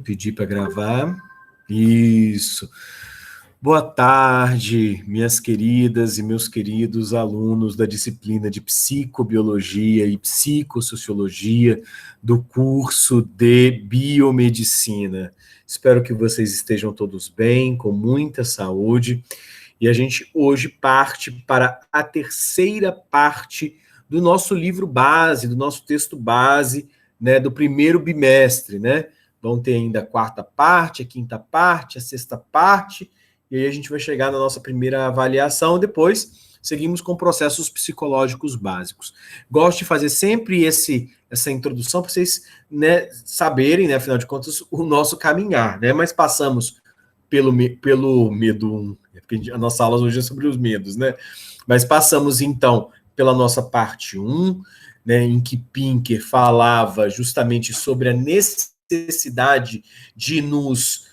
Pedi para gravar. Isso. Boa tarde, minhas queridas e meus queridos alunos da disciplina de Psicobiologia e Psicossociologia do curso de Biomedicina. Espero que vocês estejam todos bem, com muita saúde. E a gente hoje parte para a terceira parte do nosso livro base, do nosso texto base, né, do primeiro bimestre, né? Vão ter ainda a quarta parte, a quinta parte, a sexta parte, e aí a gente vai chegar na nossa primeira avaliação, depois seguimos com processos psicológicos básicos. Gosto de fazer sempre essa introdução para vocês, né, saberem, né, afinal de contas, o nosso caminhar, né? Mas passamos pelo medo 1, porque a nossa aula hoje é sobre os medos, né? Mas passamos, então, pela nossa parte 1, né, em que Pinker falava justamente sobre a necessidade de nos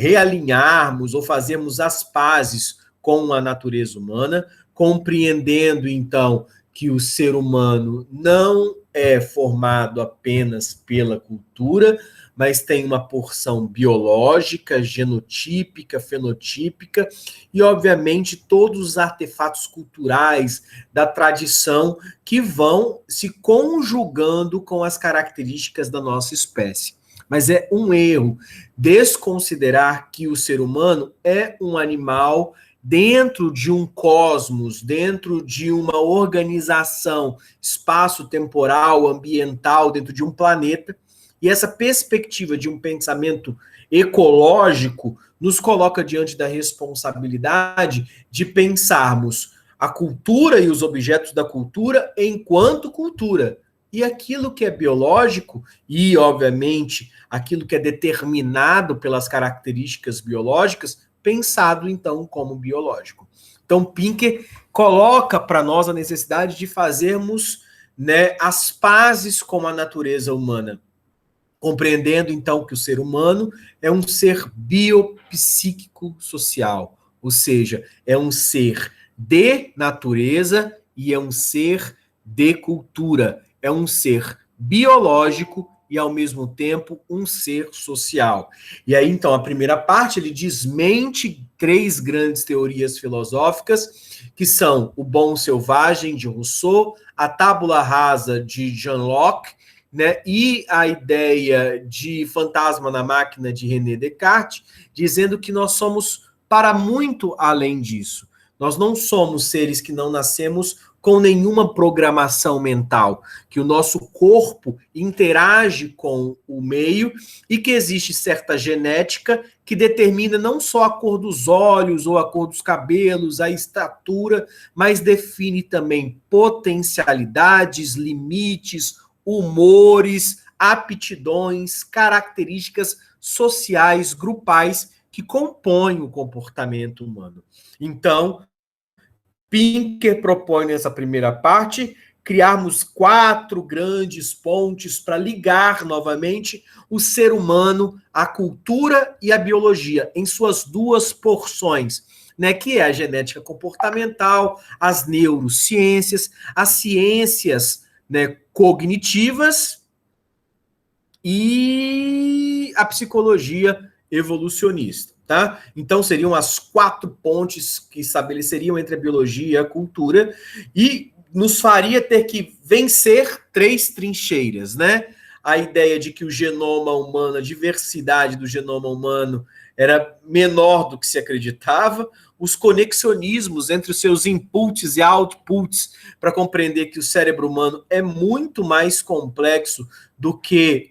realinharmos ou fazermos as pazes com a natureza humana, compreendendo, então, que o ser humano não é formado apenas pela cultura, mas tem uma porção biológica, genotípica, fenotípica e, obviamente, todos os artefatos culturais da tradição que vão se conjugando com as características da nossa espécie. Mas é um erro desconsiderar que o ser humano é um animal dentro de um cosmos, dentro de uma organização espaço-temporal, ambiental, dentro de um planeta. E essa perspectiva de um pensamento ecológico nos coloca diante da responsabilidade de pensarmos a cultura e os objetos da cultura enquanto cultura. E aquilo que é biológico e, obviamente, aquilo que é determinado pelas características biológicas, pensado, então, como biológico. Então, Pinker coloca para nós a necessidade de fazermos, né, as pazes com a natureza humana, compreendendo, então, que o ser humano é um ser biopsíquico social, ou seja, é um ser de natureza e é um ser de cultura, é um ser biológico e, ao mesmo tempo, um ser social. E aí, então, a primeira parte, ele desmente 3 grandes teorias filosóficas, que são o bom selvagem, de Rousseau, a tábula rasa, de Jean Locke, né, e a ideia de fantasma na máquina de René Descartes, dizendo que nós somos para muito além disso. Nós não somos seres que não nascemos com nenhuma programação mental, que o nosso corpo interage com o meio e que existe certa genética que determina não só a cor dos olhos ou a cor dos cabelos, a estatura, mas define também potencialidades, limites, humores, aptidões, características sociais, grupais que compõem o comportamento humano. Então, Pinker propõe nessa primeira parte criarmos 4 grandes pontes para ligar novamente o ser humano à cultura e à biologia em suas 2 porções, né, que é a genética comportamental, as neurociências, as ciências, né, cognitivas e a psicologia evolucionista, tá? Então seriam as 4 pontes que estabeleceriam entre a biologia e a cultura e nos faria ter que vencer 3 trincheiras, né? A ideia de que o genoma humano, a diversidade do genoma humano era menor do que se acreditava, os conexionismos entre os seus inputs e outputs para compreender que o cérebro humano é muito mais complexo do que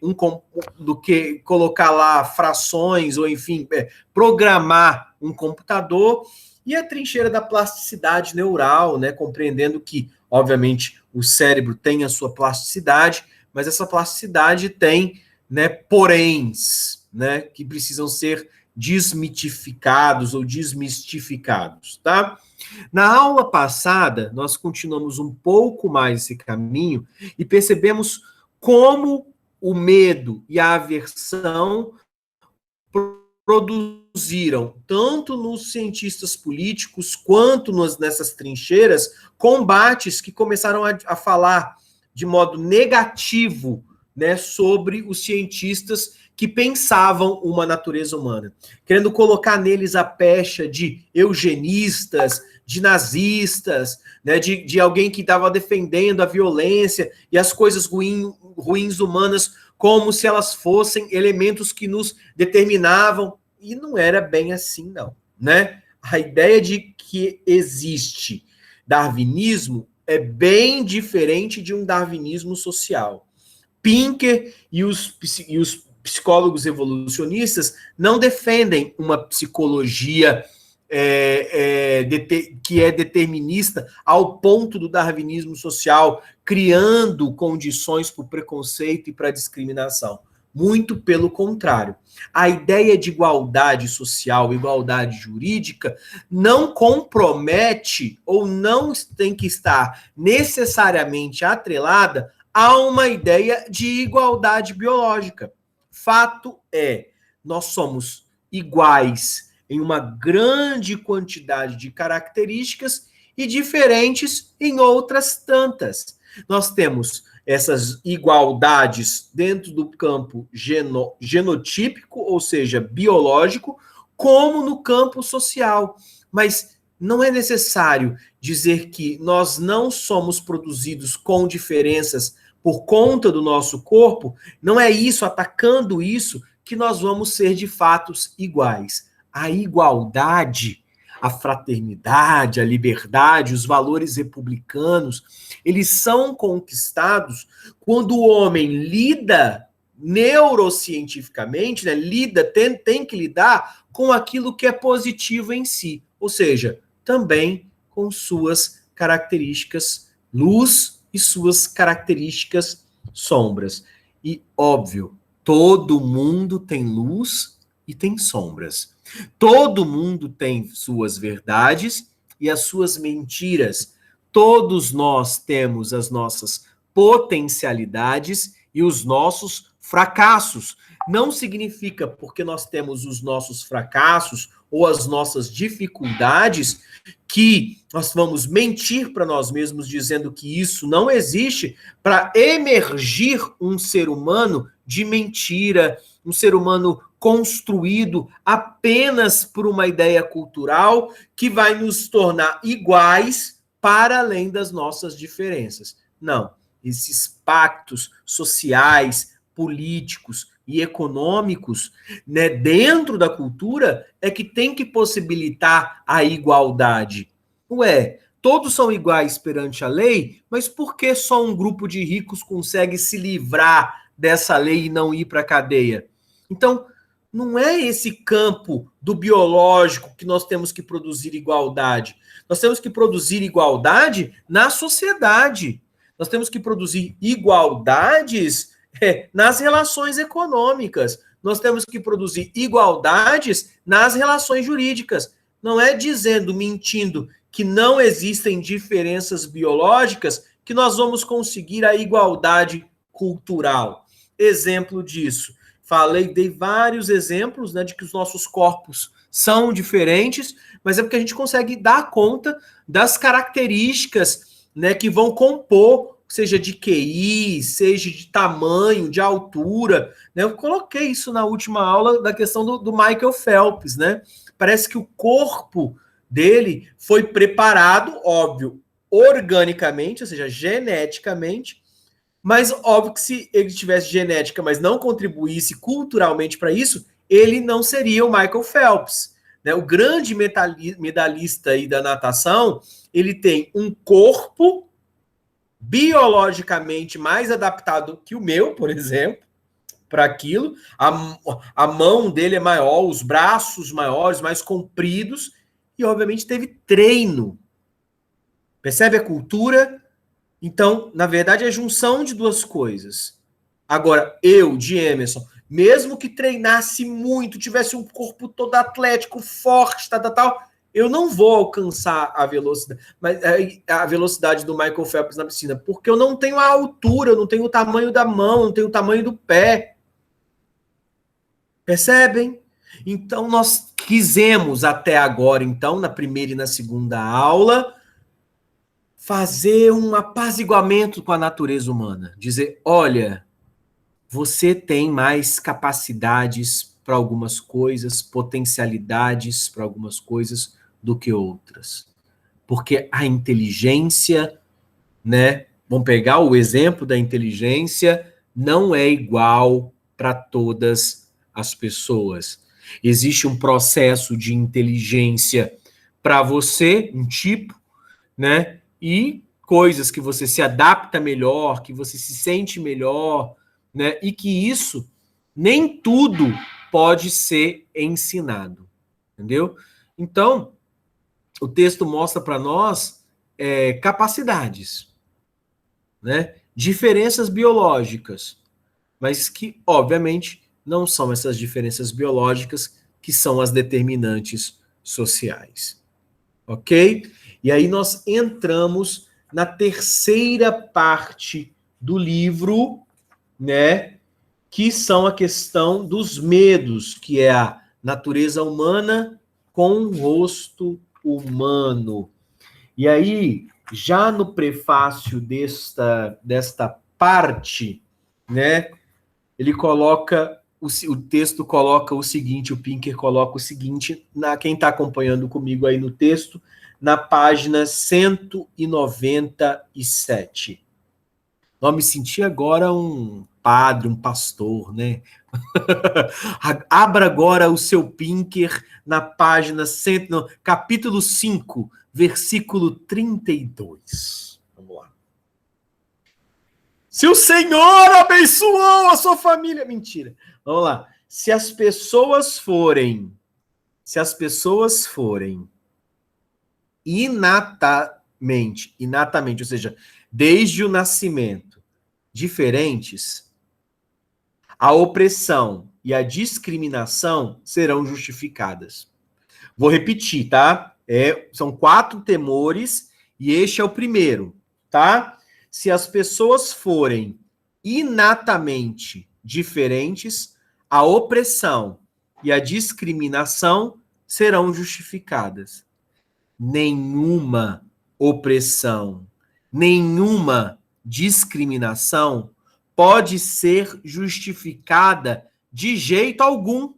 colocar lá frações ou, enfim, programar um computador, e a trincheira da plasticidade neural, né, compreendendo que, obviamente, o cérebro tem a sua plasticidade, mas essa plasticidade tem, né, poréns, né, que precisam ser desmitificados ou desmistificados, tá? Na aula passada, nós continuamos um pouco mais esse caminho e percebemos como o medo e a aversão produziram, tanto nos cientistas políticos quanto nessas trincheiras, combates que começaram a falar de modo negativo, né, sobre os cientistas que pensavam uma natureza humana, querendo colocar neles a pecha de eugenistas, de nazistas, né, de alguém que estava defendendo a violência e as coisas ruins humanas como se elas fossem elementos que nos determinavam, e não era bem assim, não, né? A ideia de que existe darwinismo é bem diferente de um darwinismo social. Pinker e os psicólogos evolucionistas não defendem uma psicologia que é determinista ao ponto do darwinismo social, criando condições para o preconceito e para a discriminação. Muito pelo contrário. A ideia de igualdade social, igualdade jurídica, não compromete ou não tem que estar necessariamente atrelada a uma ideia de igualdade biológica. Fato é, nós somos iguais em uma grande quantidade de características e diferentes em outras tantas. Nós temos essas igualdades dentro do campo genotípico, ou seja, biológico, como no campo social. Mas não é necessário dizer que nós não somos produzidos com diferenças por conta do nosso corpo, não é isso, atacando isso, que nós vamos ser de fato iguais. A igualdade, a fraternidade, a liberdade, os valores republicanos, eles são conquistados quando o homem lida neurocientificamente, né, tem que lidar com aquilo que é positivo em si, ou seja, também com suas características luz e suas características sombras. E, óbvio, todo mundo tem luz e tem sombras. Todo mundo tem suas verdades e as suas mentiras. Todos nós temos as nossas potencialidades e os nossos fracassos. Não significa porque nós temos os nossos fracassos ou as nossas dificuldades que nós vamos mentir para nós mesmos dizendo que isso não existe para emergir um ser humano de mentira, um ser humano construído apenas por uma ideia cultural que vai nos tornar iguais para além das nossas diferenças. Não, esses pactos sociais, políticos e econômicos, né, dentro da cultura é que tem que possibilitar a igualdade. Ué, todos são iguais perante a lei, mas por que só um grupo de ricos consegue se livrar dessa lei e não ir para a cadeia? Então, não é esse campo do biológico que nós temos que produzir igualdade. Nós temos que produzir igualdade na sociedade. Nós temos que produzir igualdades nas relações econômicas. Nós temos que produzir igualdades nas relações jurídicas. Não é dizendo, mentindo, que não existem diferenças biológicas que nós vamos conseguir a igualdade cultural. Exemplo disso. Dei vários exemplos, né, de que os nossos corpos são diferentes, mas é porque a gente consegue dar conta das características, né, que vão compor, seja de QI, seja de tamanho, de altura. Né? Eu coloquei isso na última aula da questão do Michael Phelps. Né? Parece que o corpo dele foi preparado, óbvio, organicamente, ou seja, geneticamente, mas óbvio que se ele tivesse genética, mas não contribuísse culturalmente para isso, ele não seria o Michael Phelps. Né? O grande medalhista aí da natação, ele tem um corpo biologicamente mais adaptado que o meu, por exemplo, para aquilo. A mão dele é maior, os braços maiores, mais compridos, e obviamente teve treino. Percebe a cultura? Então, na verdade, é a junção de duas coisas. Agora, de Emerson, mesmo que treinasse muito, tivesse um corpo todo atlético, forte, tal, eu não vou alcançar a velocidade do Michael Phelps na piscina, porque eu não tenho a altura, eu não tenho o tamanho da mão, eu não tenho o tamanho do pé. Percebem? Então, nós quisemos até agora, então, na primeira e na segunda aula, fazer um apaziguamento com a natureza humana. Dizer, olha, você tem mais capacidades para algumas coisas, potencialidades para algumas coisas do que outras. Porque a inteligência, né? Vamos pegar o exemplo da inteligência, não é igual para todas as pessoas. Existe um processo de inteligência para você, um tipo, né? E coisas que você se adapta melhor, que você se sente melhor, né? E que isso nem tudo pode ser ensinado, entendeu? Então, o texto mostra para nós capacidades, né? Diferenças biológicas, mas que, obviamente, não são essas diferenças biológicas que são as determinantes sociais. Ok? E aí nós entramos na terceira parte do livro, né? Que são a questão dos medos, que é a natureza humana com o rosto humano. E aí, já no prefácio desta parte, né? Ele coloca, o texto coloca o seguinte, o Pinker coloca o seguinte, quem está acompanhando comigo aí no texto, na página 197. Eu me senti agora um padre, um pastor, né? Abra agora o seu Pinker na página capítulo 5, versículo 32. Vamos lá. Se o Senhor abençoou a sua família. Mentira. Vamos lá. Se as pessoas forem inatamente, ou seja, desde o nascimento, diferentes, a opressão e a discriminação serão justificadas. Vou repetir, tá? São 4 temores e este é o primeiro, tá? Se as pessoas forem inatamente diferentes, a opressão e a discriminação serão justificadas. Nenhuma opressão, nenhuma discriminação pode ser justificada de jeito algum.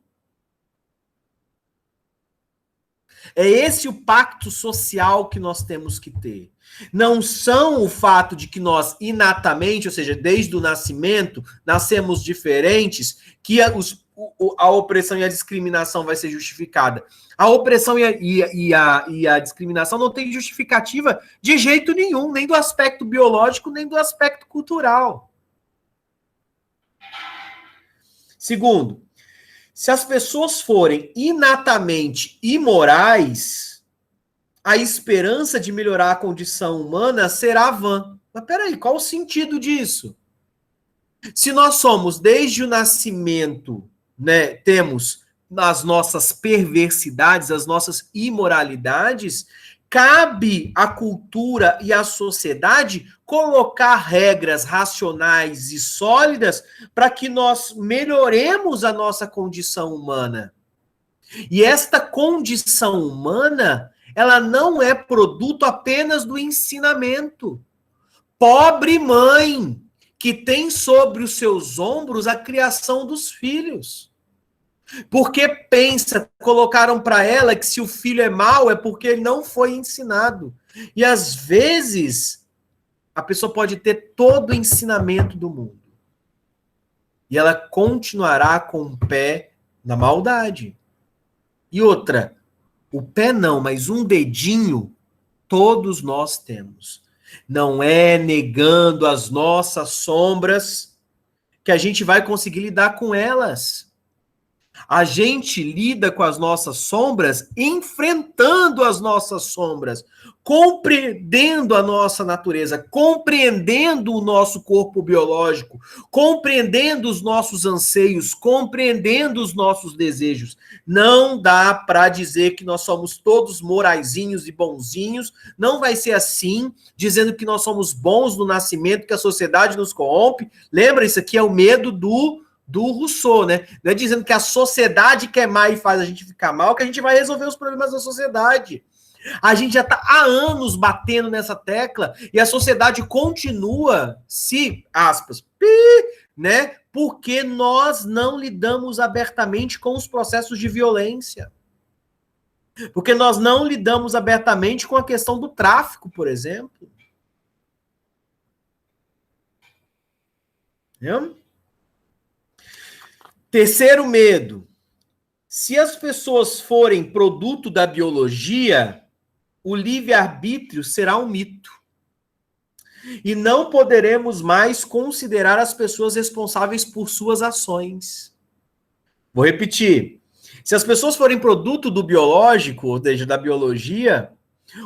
É esse o pacto social que nós temos que ter. Não são o fato de que nós inatamente, ou seja, desde o nascimento, nascemos diferentes, que a opressão e a discriminação vai ser justificada. A opressão e a discriminação não tem justificativa de jeito nenhum, nem do aspecto biológico, nem do aspecto cultural. Segundo, se as pessoas forem inatamente imorais, a esperança de melhorar a condição humana será vã. Mas peraí, qual o sentido disso? Se nós somos, desde o nascimento, né, temos as nossas perversidades, as nossas imoralidades, cabe à cultura e à sociedade colocar regras racionais e sólidas para que nós melhoremos a nossa condição humana. E esta condição humana, ela não é produto apenas do ensinamento. Pobre mãe que tem sobre os seus ombros a criação dos filhos. Porque colocaram para ela que se o filho é mau é porque ele não foi ensinado. E às vezes a pessoa pode ter todo o ensinamento do mundo. E ela continuará com o pé na maldade. E outra, o pé não, mas um dedinho todos nós temos. Não é negando as nossas sombras que a gente vai conseguir lidar com elas. A gente lida com as nossas sombras, enfrentando as nossas sombras, compreendendo a nossa natureza, compreendendo o nosso corpo biológico, compreendendo os nossos anseios, compreendendo os nossos desejos. Não dá para dizer que nós somos todos moraizinhos e bonzinhos, não vai ser assim, dizendo que nós somos bons no nascimento, que a sociedade nos corrompe. Lembra, isso aqui é o medo do Rousseau, né? Não é dizendo que a sociedade quer má e faz a gente ficar mal, que a gente vai resolver os problemas da sociedade. A gente já está há anos batendo nessa tecla e a sociedade continua, se, aspas, né? Porque nós não lidamos abertamente com os processos de violência. Porque nós não lidamos abertamente com a questão do tráfico, por exemplo. Entendeu? Terceiro medo. Se as pessoas forem produto da biologia, o livre-arbítrio será um mito. E não poderemos mais considerar as pessoas responsáveis por suas ações. Vou repetir. Se as pessoas forem produto do biológico, ou seja, da biologia,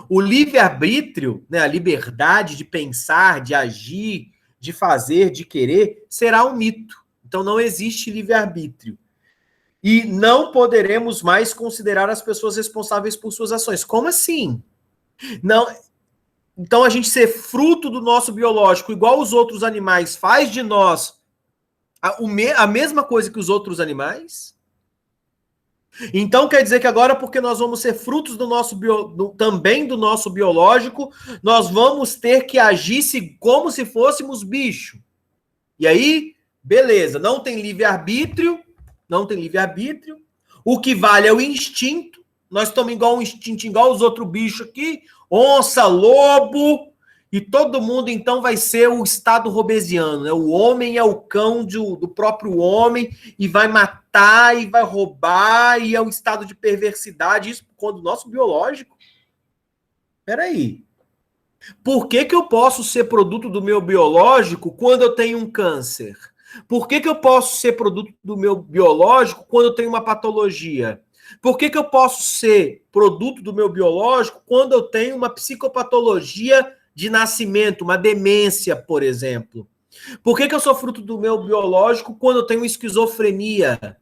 o livre-arbítrio, né, a liberdade de pensar, de agir, de fazer, de querer, será um mito. Então não existe livre-arbítrio. E não poderemos mais considerar as pessoas responsáveis por suas ações. Como assim? Não. Então a gente ser fruto do nosso biológico, igual os outros animais, faz de nós a mesma coisa que os outros animais? Então quer dizer que agora, porque nós vamos ser frutos do nosso também do nosso biológico, nós vamos ter que agir como se fôssemos bicho. E aí, beleza, não tem livre-arbítrio, não tem livre-arbítrio. O que vale é o instinto. Nós estamos igual um instinto, igual os outros bichos aqui, onça, lobo, e todo mundo então vai ser o estado robesiano, né? O homem é o cão do próprio homem e vai matar e vai roubar, e é um estado de perversidade, isso quando o nosso biológico. Peraí. Por que eu posso ser produto do meu biológico quando eu tenho um câncer? Por que eu posso ser produto do meu biológico quando eu tenho uma patologia? Por que eu posso ser produto do meu biológico quando eu tenho uma psicopatologia de nascimento, uma demência, por exemplo? Por que eu sou fruto do meu biológico quando eu tenho esquizofrenia?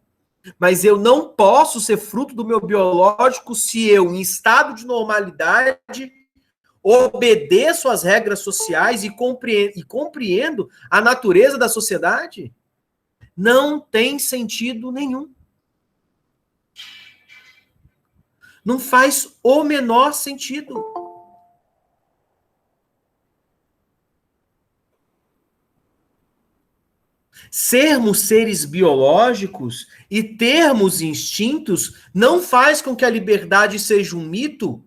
Mas eu não posso ser fruto do meu biológico se eu, em estado de normalidade, obedeço às regras sociais e compreendo a natureza da sociedade? Não tem sentido nenhum. Não faz o menor sentido. Sermos seres biológicos e termos instintos não faz com que a liberdade seja um mito,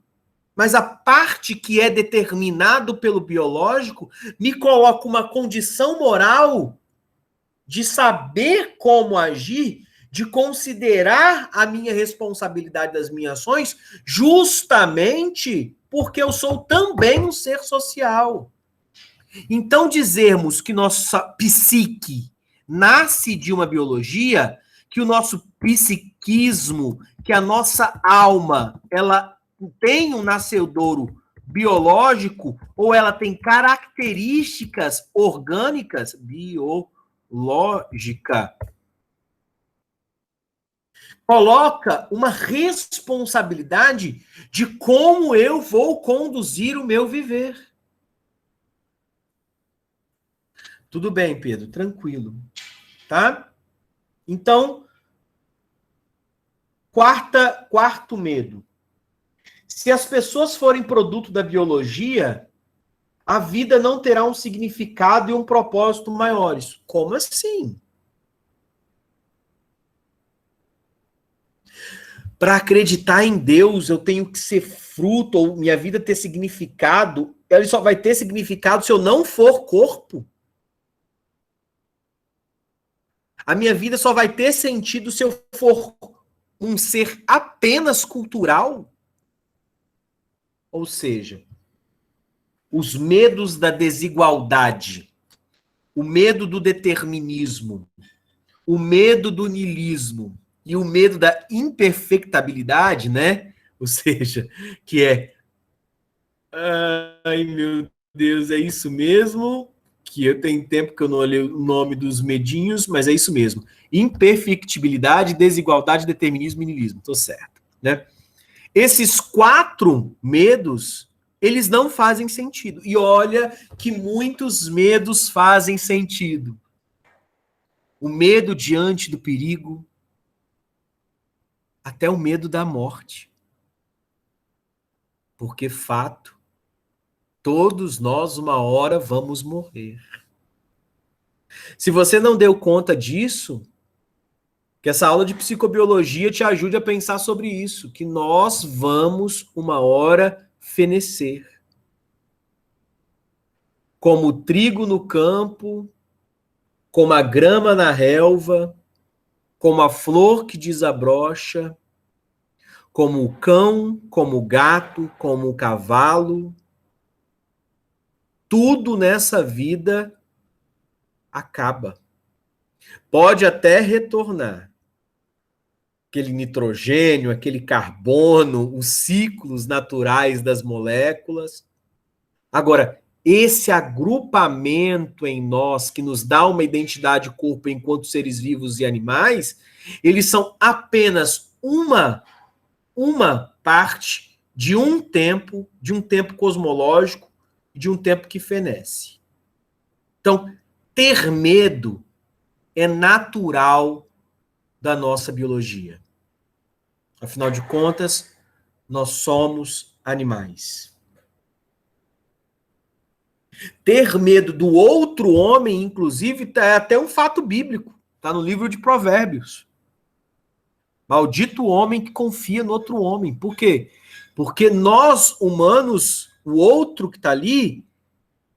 mas a parte que é determinado pelo biológico me coloca uma condição moral de saber como agir, de considerar a minha responsabilidade das minhas ações, justamente porque eu sou também um ser social. Então, dizermos que nossa psique nasce de uma biologia, que o nosso psiquismo, que a nossa alma, ela tem um nascedouro biológico, ou ela tem características orgânicas, biológica, coloca uma responsabilidade de como eu vou conduzir o meu viver. Tudo bem, Pedro, tranquilo, tá? Então, quarto medo. Se as pessoas forem produto da biologia, a vida não terá um significado e um propósito maiores. Como assim? Para acreditar em Deus, eu tenho que ser fruto, ou minha vida ter significado. Ela só vai ter significado se eu não for corpo. A minha vida só vai ter sentido se eu for um ser apenas cultural. Ou seja, os medos da desigualdade, o medo do determinismo, o medo do niilismo e o medo da imperfectabilidade, né? Ou seja, que é, ai meu Deus, é isso mesmo? Que eu tenho tempo que eu não olhei o nome dos medinhos, mas é isso mesmo. Imperfectibilidade, desigualdade, determinismo e niilismo. Tô certo, né? Esses 4 medos, eles não fazem sentido. E olha que muitos medos fazem sentido. O medo diante do perigo, até o medo da morte. Porque, fato, todos nós, uma hora, vamos morrer. Se você não deu conta disso, que essa aula de psicobiologia te ajude a pensar sobre isso, que nós vamos, uma hora, fenecer. Como o trigo no campo, como a grama na relva, como a flor que desabrocha, como o cão, como o gato, como o cavalo. Tudo nessa vida acaba. Pode até retornar. Aquele nitrogênio, aquele carbono, os ciclos naturais das moléculas. Agora, esse agrupamento em nós que nos dá uma identidade corpo enquanto seres vivos e animais, eles são apenas uma parte de um tempo cosmológico, de um tempo que fenece. Então, ter medo é natural da nossa biologia. Afinal de contas, nós somos animais. Ter medo do outro homem, inclusive, é até um fato bíblico. Está no livro de Provérbios. Maldito o homem que confia no outro homem. Por quê? Porque nós, humanos, o outro que está ali,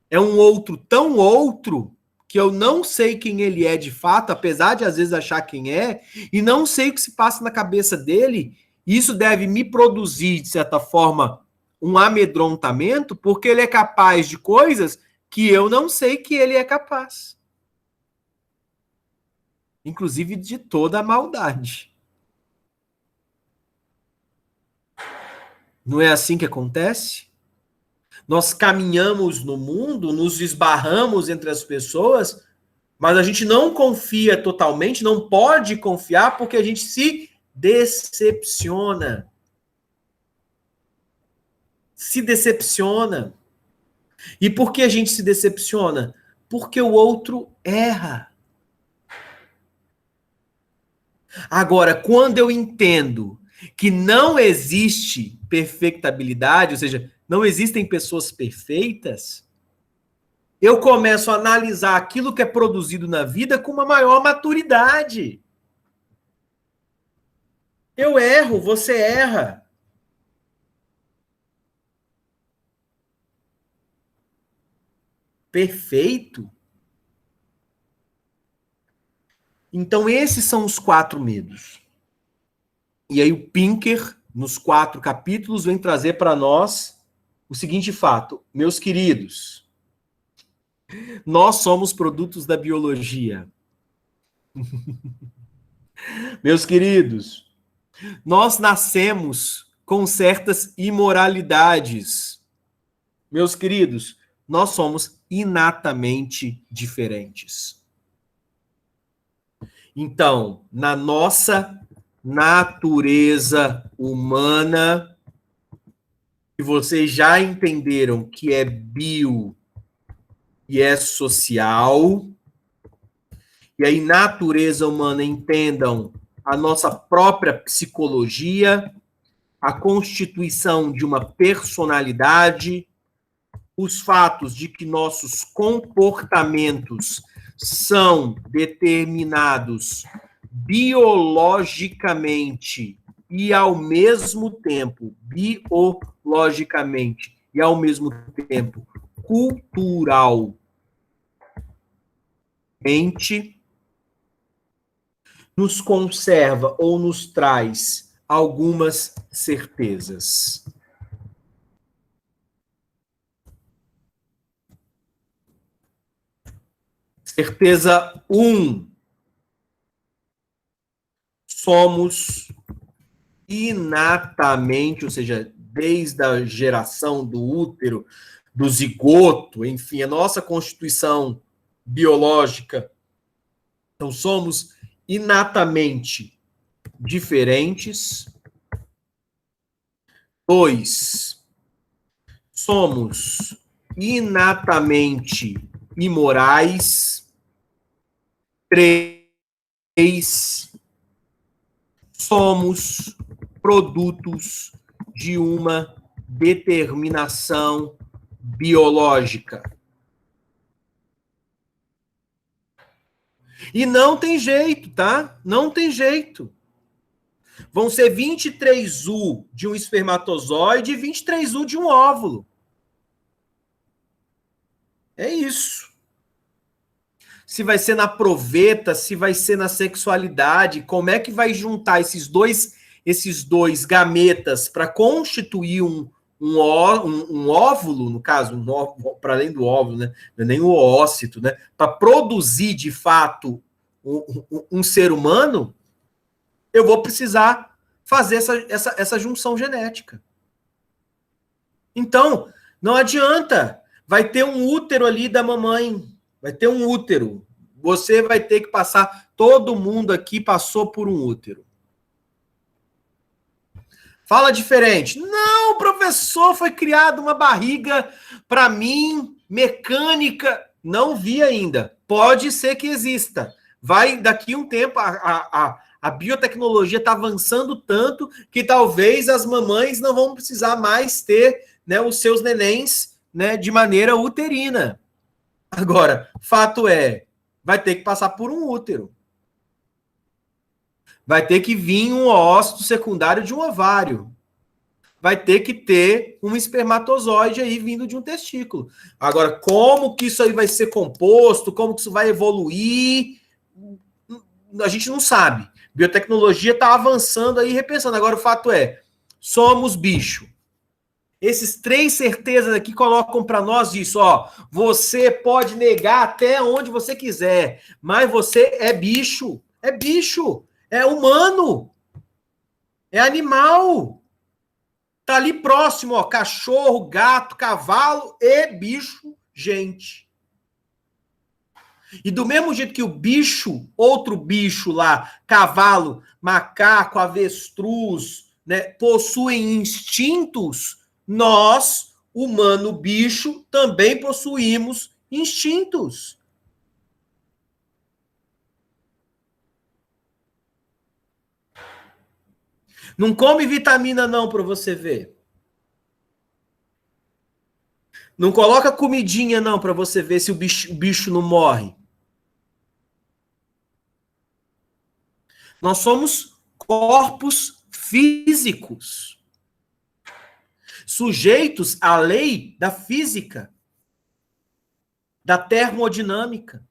é um outro tão outro que eu não sei quem ele é de fato, apesar de às vezes achar quem é, e não sei o que se passa na cabeça dele. Isso deve me produzir, de certa forma, um amedrontamento, porque ele é capaz de coisas que eu não sei que ele é capaz. Inclusive de toda a maldade. Não é assim que acontece? Nós caminhamos no mundo, nos esbarramos entre as pessoas, mas a gente não confia totalmente, não pode confiar, porque a gente se decepciona. Se decepciona. E por que a gente se decepciona? Porque o outro erra. Agora, quando eu entendo que não existe perfectabilidade, ou seja, não existem pessoas perfeitas, eu começo a analisar aquilo que é produzido na vida com uma maior maturidade. Eu erro, você erra. Perfeito? Então, esses são os 4 medos. E aí, o Pinker, nos 4 capítulos, vem trazer para nós o seguinte fato: meus queridos, nós somos produtos da biologia. Meus queridos, nós nascemos com certas imoralidades. Meus queridos, nós somos inatamente diferentes. Então, na nossa natureza humana, que vocês já entenderam que é bio e é social, e aí natureza humana entendam a nossa própria psicologia, a constituição de uma personalidade, os fatos de que nossos comportamentos são determinados biologicamente e ao mesmo tempo culturalmente, nos conserva ou nos traz algumas certezas. Certeza 1. Somos inatamente, ou seja, desde a geração do útero, do zigoto, enfim, a nossa constituição biológica. Então, somos inatamente diferentes. 2. Somos inatamente imorais. 3. Somos produtos de uma determinação biológica. E não tem jeito, tá? Não tem jeito. Vão ser 23 U de um espermatozoide e 23 U de um óvulo. É isso. Se vai ser na proveta, se vai ser na sexualidade, como é que vai juntar esses dois gametas para constituir um óvulo, no caso, para além do óvulo, né? Não é nem o ócito, né? Para produzir de fato um ser humano, eu vou precisar fazer essa junção genética. Então, não adianta. Vai ter um útero ali da mamãe. Vai ter um útero. Você vai ter que passar. Todo mundo aqui passou por um útero. Fala diferente. Não, professor, foi criada uma barriga para mim, mecânica. Não vi ainda. Pode ser que exista. Vai, daqui um tempo, a biotecnologia está avançando tanto que talvez as mamães não vão precisar mais ter, né, os seus nenéns, né, de maneira uterina. Agora, fato é, vai ter que passar por um útero. Vai ter que vir um ócito secundário de um ovário. Vai ter que ter um espermatozoide aí vindo de um testículo. Agora, como que isso aí vai ser composto, como que isso vai evoluir, a gente não sabe. Biotecnologia está avançando aí, repensando. Agora, o fato é, somos bicho. Esses 3 certezas aqui colocam para nós isso, ó. Você pode negar até onde você quiser, mas você é bicho, é humano, é animal. Tá ali próximo, ó, cachorro, gato, cavalo e bicho, gente. E do mesmo jeito que o bicho, outro bicho lá, cavalo, macaco, avestruz, né, possuem instintos, nós, humano bicho, também possuímos instintos. Não come vitamina não para você ver. Não coloca comidinha não para você ver se o bicho não morre. Nós somos corpos físicos, sujeitos à lei da física, da termodinâmica,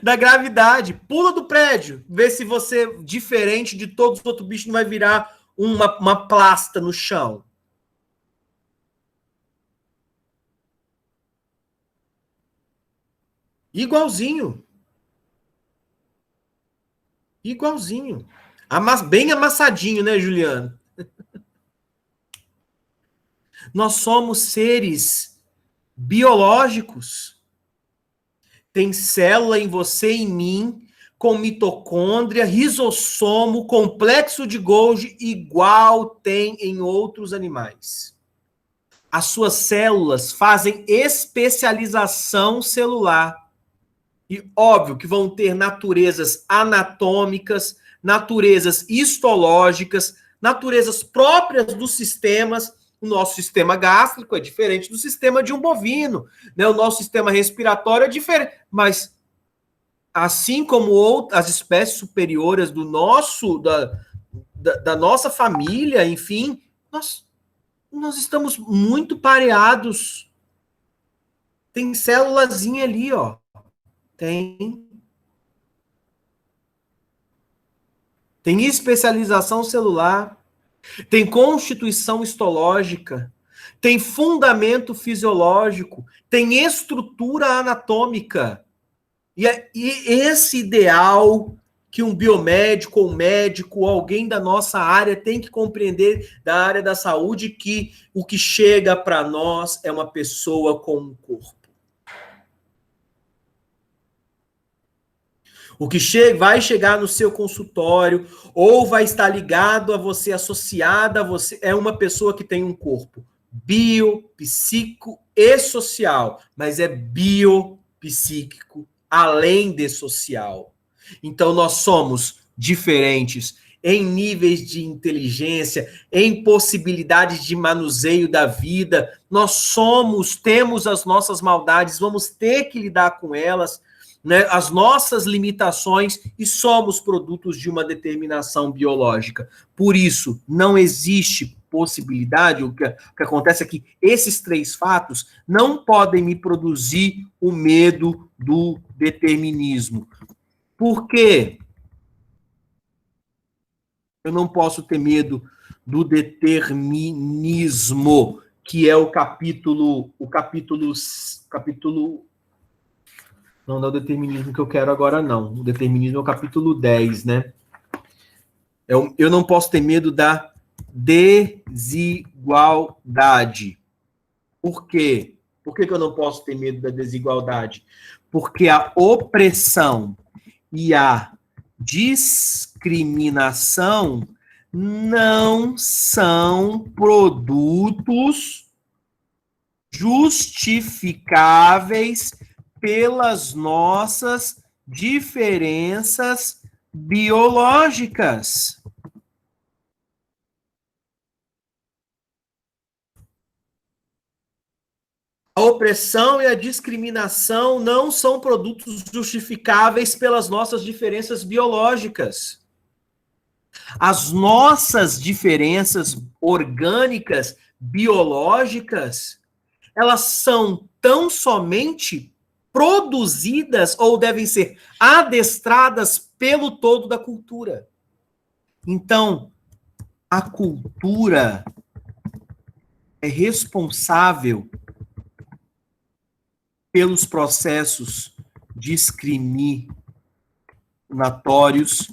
da gravidade. Pula do prédio, vê se você, diferente de todos os outros bichos, não vai virar uma plasta no chão. Igualzinho. Igualzinho. Bem amassadinho, né, Juliano? Nós somos seres biológicos. Tem célula em você e em mim, com mitocôndria, risossomo, complexo de Golgi, igual tem em outros animais. As suas células fazem especialização celular. E óbvio que vão ter naturezas anatômicas, naturezas histológicas, naturezas próprias dos sistemas. O nosso sistema gástrico é diferente do sistema de um bovino, né? O nosso sistema respiratório é diferente, mas assim como as espécies superiores do da nossa família, enfim, nós estamos muito pareados. Tem célulazinha ali, ó. Tem especialização celular, tem constituição histológica, tem fundamento fisiológico, tem estrutura anatômica. E esse ideal que um biomédico, ou médico, ou alguém da nossa área tem que compreender, da área da saúde, que o que chega para nós é uma pessoa com um corpo. O que vai chegar no seu consultório ou vai estar ligado a você, associada a você, é uma pessoa que tem um corpo bio, psíquico e social, mas é biopsíquico, além de social. Então, nós somos diferentes em níveis de inteligência, em possibilidades de manuseio da vida. Nós temos as nossas maldades, vamos ter que lidar com elas. né, as nossas limitações e somos produtos de uma determinação biológica. Por isso, não existe possibilidade, o que acontece é que esses três fatos não podem me produzir o medo do determinismo. Por quê? Eu não posso ter medo do determinismo, que é o capítulo. Não é o determinismo que eu quero agora, não. O determinismo é o capítulo 10, né? Eu não posso ter medo da desigualdade. Por quê? Por que eu não posso ter medo da desigualdade? Porque a opressão e a discriminação não são produtos justificáveis pelas nossas diferenças biológicas. A opressão e a discriminação não são produtos justificáveis pelas nossas diferenças biológicas. As nossas diferenças orgânicas, biológicas, elas são tão somente produzidas ou devem ser adestradas pelo todo da cultura. Então, a cultura é responsável pelos processos discriminatórios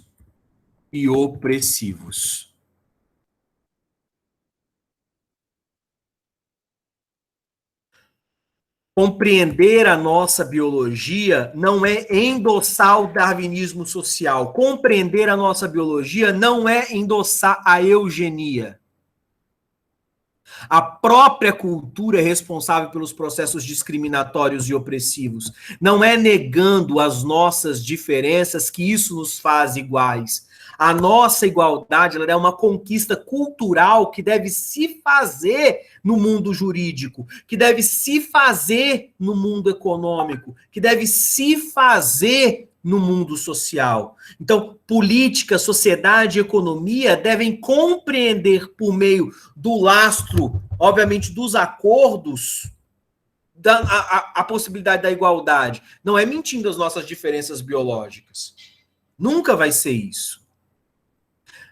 e opressivos. Compreender a nossa biologia não é endossar o darwinismo social. Compreender a nossa biologia não é endossar a eugenia. A própria cultura é responsável pelos processos discriminatórios e opressivos. Não é negando as nossas diferenças que isso nos faz iguais. A nossa igualdade ela é uma conquista cultural que deve se fazer no mundo jurídico, que deve se fazer no mundo econômico, que deve se fazer no mundo social. Então, política, sociedade e economia devem compreender por meio do lastro, obviamente, dos acordos, a possibilidade da igualdade. Não é mentindo as nossas diferenças biológicas. Nunca vai ser isso.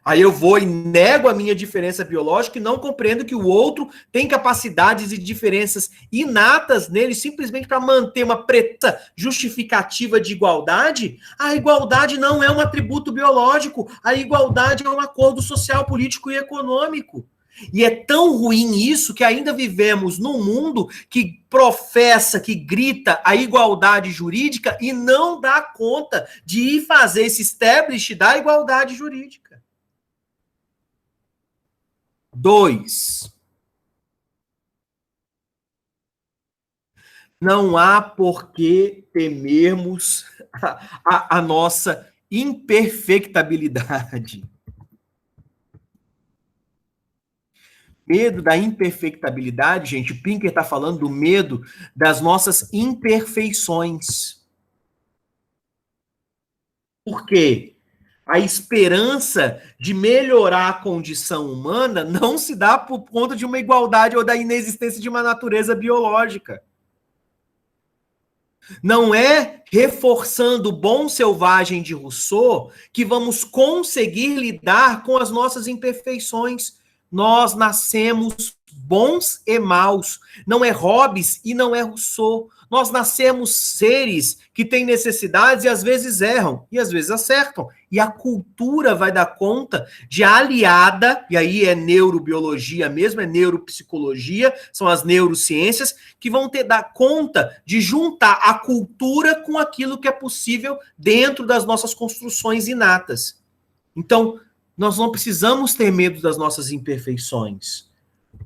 Aí eu vou e nego a minha diferença biológica e não compreendo que o outro tem capacidades e diferenças inatas nele simplesmente para manter uma preta justificativa de igualdade. A igualdade não é um atributo biológico, a igualdade é um acordo social, político e econômico. E é tão ruim isso que ainda vivemos num mundo que professa, que grita a igualdade jurídica e não dá conta de ir fazer esse establish da igualdade jurídica. 2. Não há por que temermos a nossa imperfectabilidade. Medo da imperfectabilidade, gente, Pinker está falando do medo das nossas imperfeições. Por quê? A esperança de melhorar a condição humana não se dá por conta de uma igualdade ou da inexistência de uma natureza biológica. Não é reforçando o bom selvagem de Rousseau que vamos conseguir lidar com as nossas imperfeições. Nós nascemos bons e maus. Não é Hobbes e não é Rousseau. Nós nascemos seres que têm necessidades e às vezes erram, e às vezes acertam. E a cultura vai dar conta de aliada, e aí é neurobiologia mesmo, é neuropsicologia, são as neurociências, que vão dar conta de juntar a cultura com aquilo que é possível dentro das nossas construções inatas. Então, nós não precisamos ter medo das nossas imperfeições.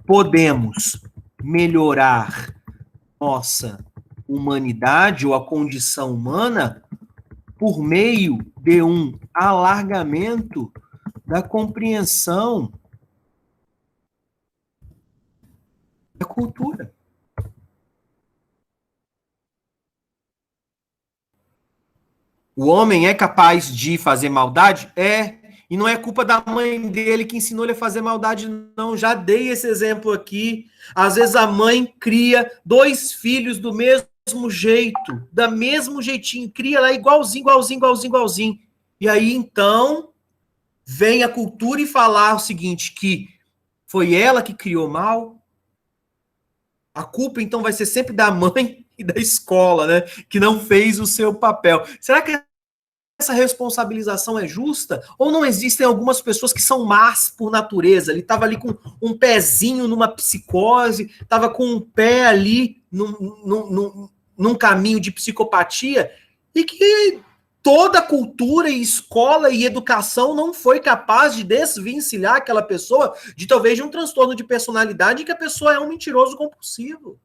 Podemos melhorar nossa humanidade ou a condição humana por meio de um alargamento da compreensão da cultura. O homem é capaz de fazer maldade? É. E não é culpa da mãe dele que ensinou ele a fazer maldade, não. Já dei esse exemplo aqui. Às vezes a mãe cria dois filhos do mesmo jeito, da mesmo jeitinho, cria lá igualzinho, igualzinho, igualzinho, igualzinho. E aí, então, vem a cultura e falar o seguinte, que foi ela que criou mal. A culpa, então, vai ser sempre da mãe e da escola, né? Que não fez o seu papel. Será que essa responsabilização é justa? Ou não existem algumas pessoas que são más por natureza? Ele estava ali com um pezinho numa psicose, estava com um pé ali num caminho de psicopatia, e que toda a cultura e escola e educação não foi capaz de desvencilhar aquela pessoa de talvez de um transtorno de personalidade, que a pessoa é um mentiroso compulsivo.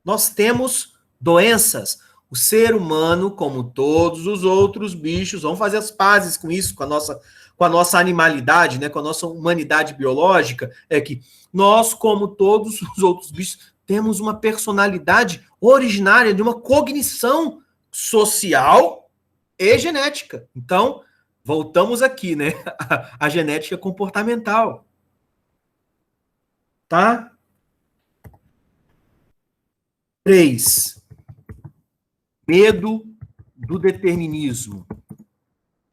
Nós temos doenças. O ser humano, como todos os outros bichos, vamos fazer as pazes com isso, com a nossa animalidade, né, com a nossa humanidade biológica, é que nós, como todos os outros bichos, temos uma personalidade originária de uma cognição social e genética. Então, voltamos aqui, né, a genética comportamental. Tá? 3. Medo do determinismo.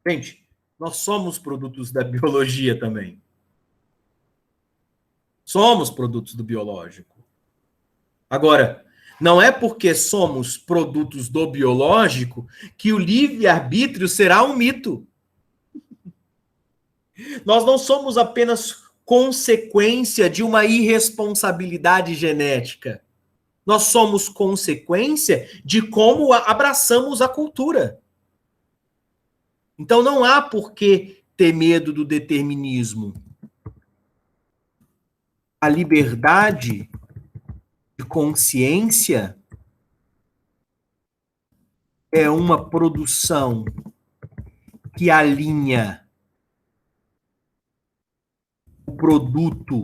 Gente, nós somos produtos da biologia também. Somos produtos do biológico. Agora, não é porque somos produtos do biológico que o livre-arbítrio será um mito. Nós não somos apenas consequência de uma irresponsabilidade genética. Nós somos consequência de como abraçamos a cultura. Então não há por que ter medo do determinismo. A liberdade de consciência é uma produção que alinha o produto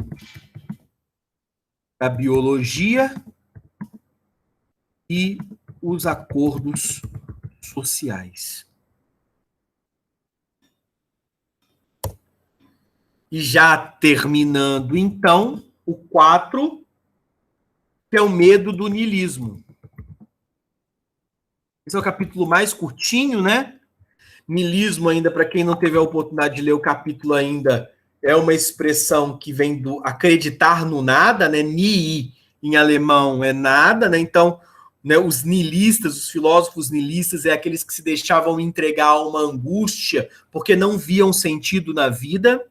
da biologia e os acordos sociais. E já terminando, então, o 4, que é o medo do niilismo. Esse é o capítulo mais curtinho, né? Niilismo, ainda, para quem não teve a oportunidade de ler o capítulo ainda, é uma expressão que vem do acreditar no nada, né? Nii, em alemão, é nada, né? Então, né, os niilistas, os filósofos niilistas, é aqueles que se deixavam entregar a uma angústia porque não viam sentido na vida,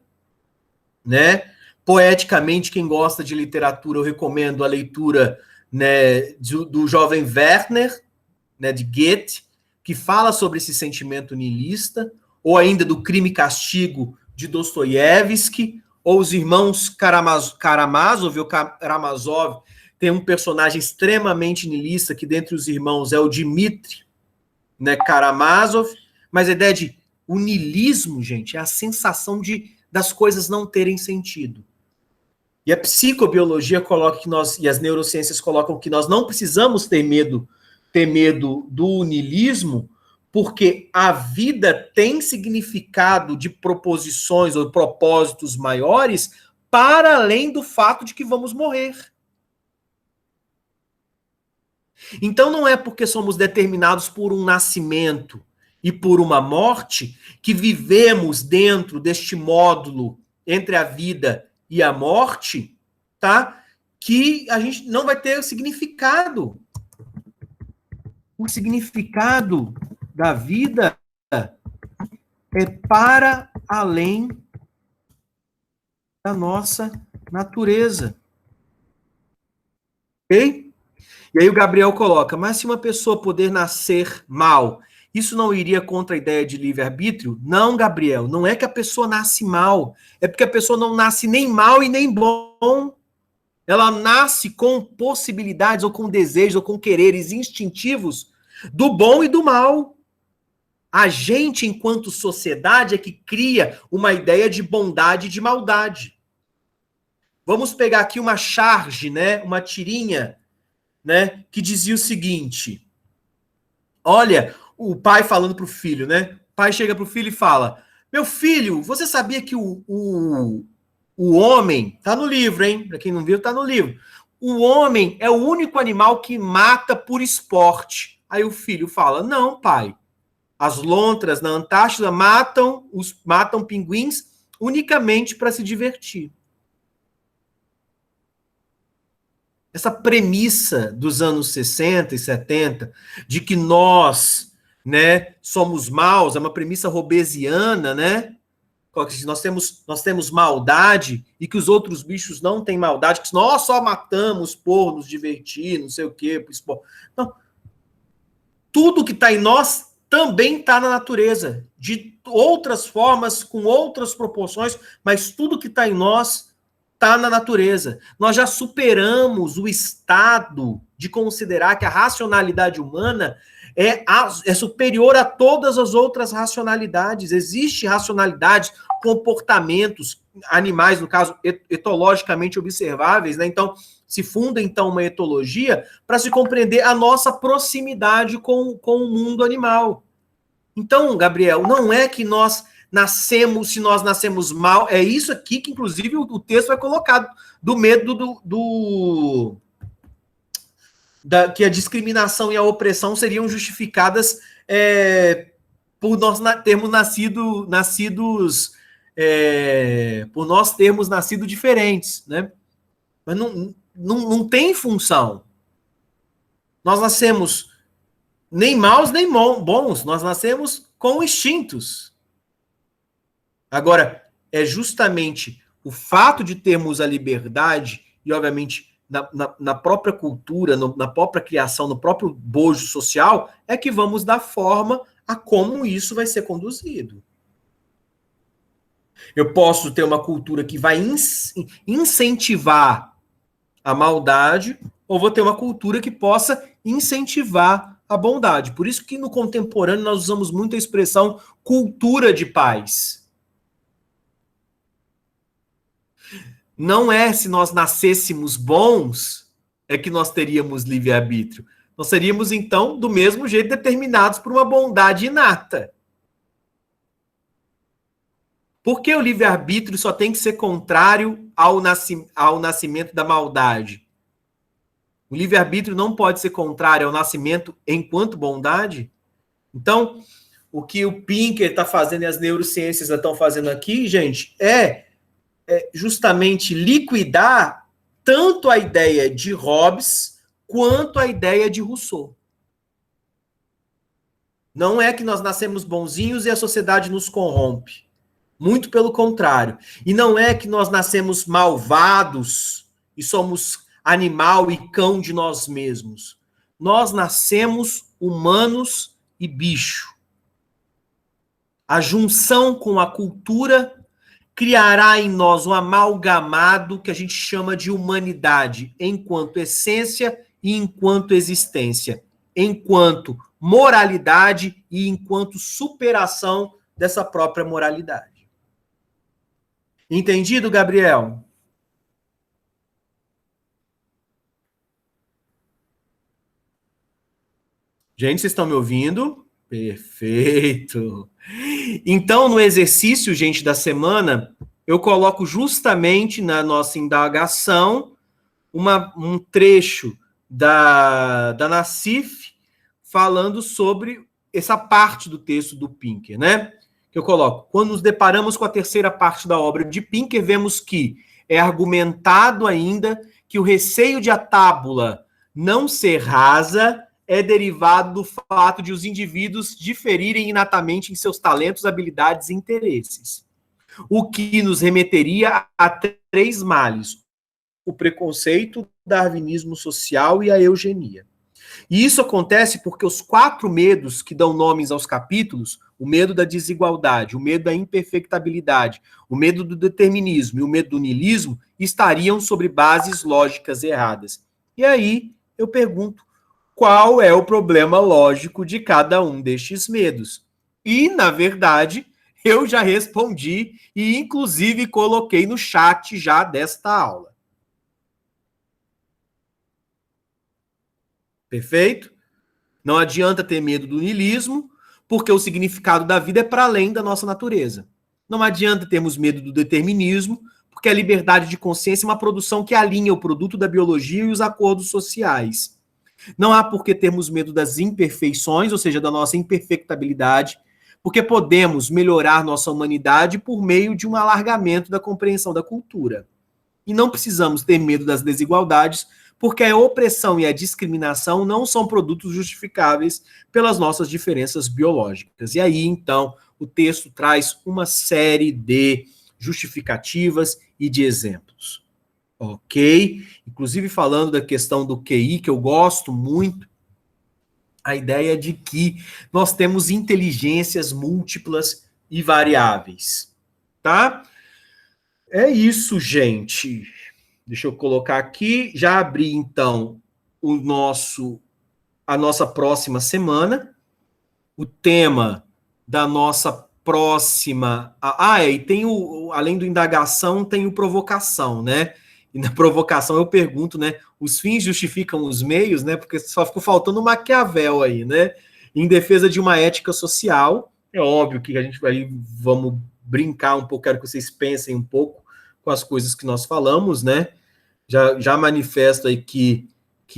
né? Poeticamente, quem gosta de literatura, eu recomendo a leitura, né, do jovem Werner, né, de Goethe, que fala sobre esse sentimento niilista, ou ainda do Crime e Castigo, de Dostoiévski, ou os irmãos Karamazov, ou Karamazov, tem um personagem extremamente niilista, que dentre os irmãos é o Dmitri, né, Karamazov, mas a ideia de o niilismo, gente, é a sensação das coisas não terem sentido. E a psicobiologia coloca que nós, e as neurociências colocam que nós não precisamos ter medo do niilismo, porque a vida tem significado de proposições ou propósitos maiores para além do fato de que vamos morrer. Então não é porque somos determinados por um nascimento e por uma morte que vivemos dentro deste módulo entre a vida e a morte, tá? Que a gente não vai ter significado. O significado da vida é para além da nossa natureza. Ok? E aí o Gabriel coloca, mas se uma pessoa poder nascer mal, isso não iria contra a ideia de livre-arbítrio? Não, Gabriel, não é que a pessoa nasce mal, é porque a pessoa não nasce nem mal e nem bom. Ela nasce com possibilidades, ou com desejos, ou com quereres instintivos do bom e do mal. A gente, enquanto sociedade, é que cria uma ideia de bondade e de maldade. Vamos pegar aqui uma charge, né? Uma tirinha, né? Que dizia o seguinte: olha, o pai falando para o filho, né? O pai chega para o filho e fala: meu filho, você sabia que o homem, tá no livro, hein? Para quem não viu, tá no livro. O homem é o único animal que mata por esporte. Aí o filho fala: não, pai. As lontras na Antártida matam pinguins unicamente para se divertir. Essa premissa dos anos 60 e 70 de que nós, né, somos maus, é uma premissa robesiana, né? Nós temos maldade e que os outros bichos não têm maldade, que nós só matamos por nos divertir, não sei o quê. Não. Tudo que está em nós também está na natureza, de outras formas, com outras proporções, mas tudo que está em nós está na natureza. Nós já superamos o estado de considerar que a racionalidade humana é superior a todas as outras racionalidades. Existe racionalidade, comportamentos animais, no caso, etologicamente observáveis, né? Então, se funda, então, uma etologia para se compreender a nossa proximidade com o mundo animal. Então, Gabriel, não é que nós nascemos, se nós nascemos mal, é isso aqui que, inclusive, o texto vai colocado, do medo que a discriminação e a opressão seriam justificadas por nós termos por nós termos nascido diferentes, né? Mas não tem função. Nós nascemos nem maus nem bons, nós nascemos com instintos. Agora, é justamente o fato de termos a liberdade, e obviamente na própria cultura, na própria criação, no próprio bojo social, é que vamos dar forma a como isso vai ser conduzido. Eu posso ter uma cultura que vai incentivar a maldade, ou vou ter uma cultura que possa incentivar a bondade. Por isso que no contemporâneo nós usamos muito a expressão cultura de paz. Não é se nós nascêssemos bons é que nós teríamos livre-arbítrio. Nós seríamos, então, do mesmo jeito determinados por uma bondade inata. Por que o livre-arbítrio só tem que ser contrário ao nascimento da maldade? O livre-arbítrio não pode ser contrário ao nascimento enquanto bondade? Então, o que o Pinker está fazendo e as neurociências estão fazendo aqui, gente, é justamente liquidar tanto a ideia de Hobbes quanto a ideia de Rousseau. Não é que nós nascemos bonzinhos e a sociedade nos corrompe. Muito pelo contrário. E não é que nós nascemos malvados e somos animal e cão de nós mesmos. Nós nascemos humanos e bicho. A junção com a cultura criará em nós um amalgamado que a gente chama de humanidade, enquanto essência e enquanto existência, enquanto moralidade e enquanto superação dessa própria moralidade. Entendido, Gabriel? Gente, vocês estão me ouvindo? Perfeito. Então, no exercício, gente, da semana, eu coloco justamente na nossa indagação um trecho da Nassif falando sobre essa parte do texto do Pinker, né? Que eu coloco. Quando nos deparamos com a terceira parte da obra de Pinker, vemos que é argumentado ainda que o receio de a tábula não ser rasa é derivado do fato de os indivíduos diferirem inatamente em seus talentos, habilidades e interesses. O que nos remeteria a três males: o preconceito, o darwinismo social e a eugenia. E isso acontece porque os 4 medos que dão nomes aos capítulos, o medo da desigualdade, o medo da imperfectibilidade, o medo do determinismo e o medo do niilismo, estariam sobre bases lógicas erradas. E aí eu pergunto, qual é o problema lógico de cada um destes medos? E, na verdade, eu já respondi e, inclusive, coloquei no chat já desta aula. Perfeito? Não adianta ter medo do niilismo, porque o significado da vida é para além da nossa natureza. Não adianta termos medo do determinismo, porque a liberdade de consciência é uma produção que alinha o produto da biologia e os acordos sociais. Não há por que termos medo das imperfeições, ou seja, da nossa imperfectabilidade, porque podemos melhorar nossa humanidade por meio de um alargamento da compreensão da cultura. E não precisamos ter medo das desigualdades, porque a opressão e a discriminação não são produtos justificáveis pelas nossas diferenças biológicas. E aí, então, o texto traz uma série de justificativas e de exemplos. Ok? Inclusive falando da questão do QI, que eu gosto muito, a ideia de que nós temos inteligências múltiplas e variáveis. Tá? É isso, gente. Deixa eu colocar aqui. Já abri, então, a nossa próxima semana. O tema da nossa próxima... e tem além do indagação, tem o provocação, né? E na provocação eu pergunto, né? Os fins justificam os meios, né? Porque só ficou faltando o Maquiavel aí, né? Em defesa de uma ética social. É óbvio que a gente vai... Vamos brincar um pouco, quero que vocês pensem um pouco com as coisas que nós falamos, né? Já manifesto aí que,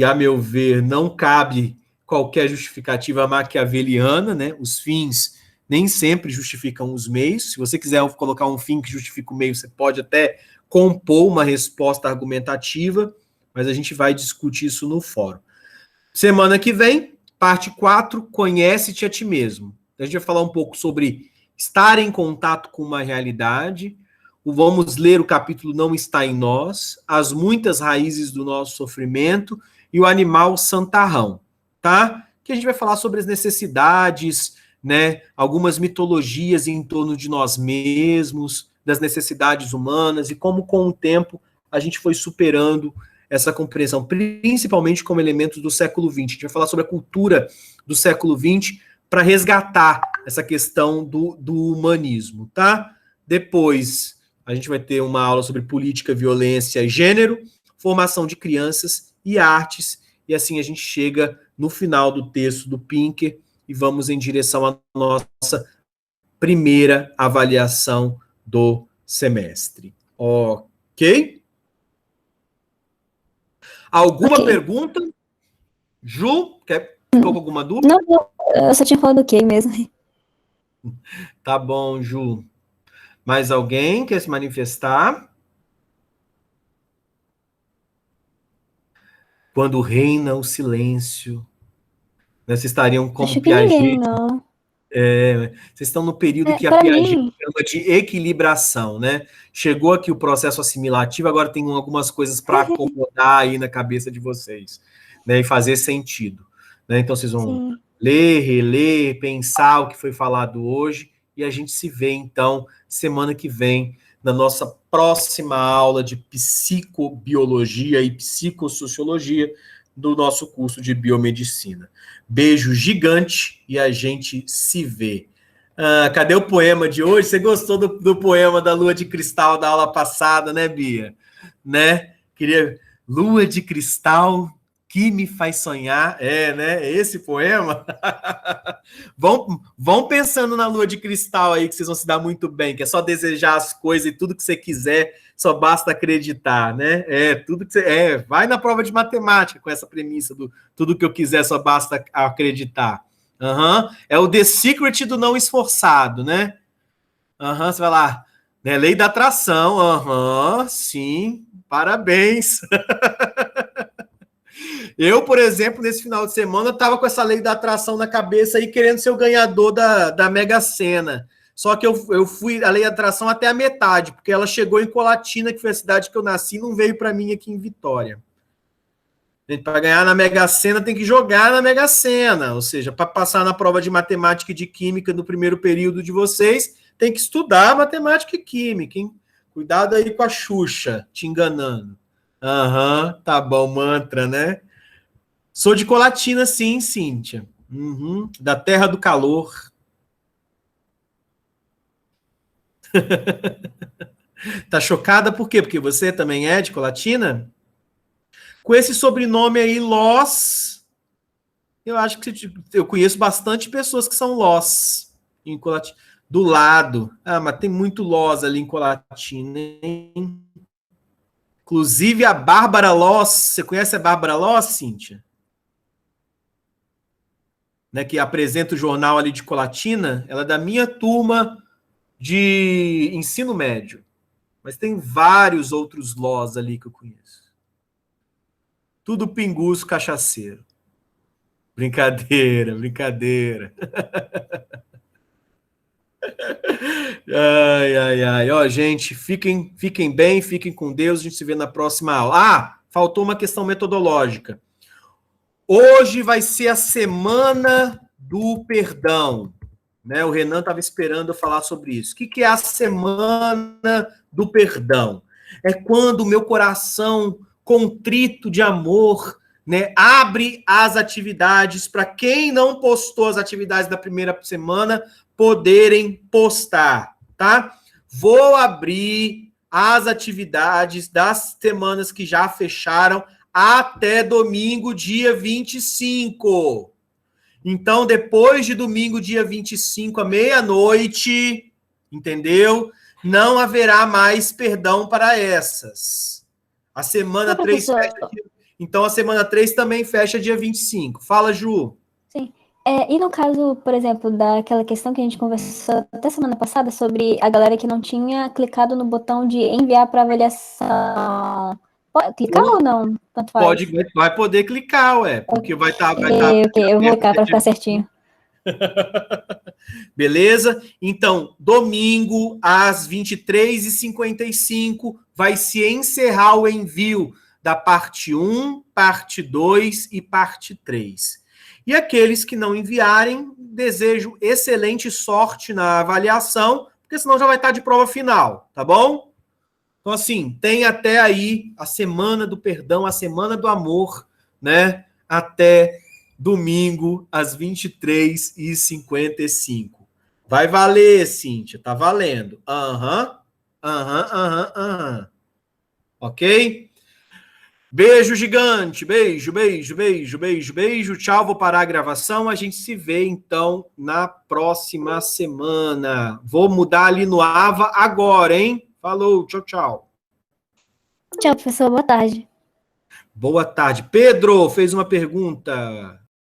a meu ver, não cabe qualquer justificativa maquiaveliana, né? Os fins nem sempre justificam os meios. Se você quiser colocar um fim que justifica o meio, você pode até compor uma resposta argumentativa, mas a gente vai discutir isso no fórum. Semana que vem, parte 4, conhece-te a ti mesmo. A gente vai falar um pouco sobre estar em contato com uma realidade. Vamos ler o capítulo Não Está em Nós, as muitas raízes do nosso sofrimento e o animal santarrão, tá? Que a gente vai falar sobre as necessidades, né? Algumas mitologias em torno de nós mesmos, das necessidades humanas e como com o tempo a gente foi superando essa compreensão, principalmente como elementos do século XX. A gente vai falar sobre a cultura do século XX para resgatar essa questão do humanismo, tá? Depois a gente vai ter uma aula sobre política, violência e gênero, formação de crianças e artes, e assim a gente chega no final do texto do Pinker e vamos em direção à nossa primeira avaliação do semestre. Ok? Alguma pergunta? Ju, ficou com alguma dúvida? Não, eu só tinha falado ok mesmo. Tá bom, Ju. Mais alguém quer se manifestar? Quando reina o silêncio. Né, vocês estariam como Acho que Piaget. ninguém, não. Vocês estão no período que a Para Piaget mim, chama de equilibração, né? Chegou aqui o processo assimilativo, agora tem algumas coisas para acomodar aí na cabeça de vocês, né? E fazer sentido. Né? Então vocês vão sim. ler, reler, pensar o que foi falado hoje, e a gente se vê, então, semana que vem, na nossa próxima aula de psicobiologia e psicossociologia do nosso curso de biomedicina. Beijo gigante e a gente se vê. Cadê o poema de hoje? Você gostou do poema da Lua de Cristal da aula passada, né, Bia? Né? Queria Lua de Cristal que me faz sonhar. Né? Esse poema. Vão pensando na Lua de Cristal aí, que vocês vão se dar muito bem, que é só desejar as coisas e tudo que você quiser, só basta acreditar, né? Tudo que você... vai na prova de matemática com essa premissa do tudo que eu quiser, só basta acreditar. É o The Secret do não esforçado, né? Você vai lá, né? Lei da atração, sim, parabéns. Eu, por exemplo, nesse final de semana, estava com essa lei da atração na cabeça aí, querendo ser o ganhador da Mega Sena. Só que eu fui a lei da atração até a metade, porque ela chegou em Colatina, que foi a cidade que eu nasci, não veio para mim aqui em Vitória. Para ganhar na Mega Sena tem que jogar na Mega Sena, ou seja, para passar na prova de matemática e de química no primeiro período de vocês, tem que estudar matemática e química, hein? Cuidado aí com a Xuxa, te enganando. Tá bom, mantra, né? Sou de Colatina, sim, Cíntia. Da terra do calor. Tá chocada por quê? Porque você também é de Colatina? Com esse sobrenome aí, Loz, Eu acho que eu conheço bastante pessoas que são Lós em Colatina. Do lado. Ah, mas tem muito Lós ali em Colatina, hein? Inclusive a Bárbara Loss. Você conhece a Bárbara Loss, Cíntia? Né, que apresenta o jornal ali de Colatina. Ela é da minha turma de ensino médio. Mas tem vários outros Lós ali que eu conheço. Tudo pinguço cachaceiro. Brincadeira, brincadeira. Ai, ai, ai. Ó, gente, fiquem bem, fiquem com Deus. A gente se vê na próxima aula. Ah, faltou uma questão metodológica. Hoje vai ser a semana do perdão. Né? O Renan estava esperando eu falar sobre isso. O que é a semana do perdão? É quando o meu coração contrito de amor, né, abre as atividades para quem não postou as atividades da primeira semana poderem postar, tá? Vou abrir as atividades das semanas que já fecharam até domingo, dia 25. Então, depois de domingo, dia 25, à meia-noite, entendeu? Não haverá mais perdão para essas. A semana 3 fecha dia... Então, a semana 3 também fecha dia 25. Fala, Ju. Sim. E no caso, por exemplo, daquela questão que a gente conversou até semana passada sobre a galera que não tinha clicado no botão de enviar para avaliação. Pode clicar ou não? Tanto faz. Vai poder clicar, ué, porque vai estar. Ok, eu vou clicar para ficar certinho. Beleza? Então, domingo, às 23h55, vai se encerrar o envio da parte 1, parte 2 e parte 3. E aqueles que não enviarem, desejo excelente sorte na avaliação, porque senão já vai estar de prova final, tá bom? Então, assim, tem até aí a semana do perdão, a semana do amor, né? Até domingo, às 23h55. Vai valer, Cíntia, tá valendo. Aham. Ok? Beijo gigante, beijo, beijo, beijo, beijo, beijo. Tchau, vou parar a gravação. A gente se vê, então, na próxima semana. Vou mudar ali no Ava agora, hein? Falou, tchau, tchau. Tchau, professor, boa tarde. Boa tarde. Pedro fez uma pergunta.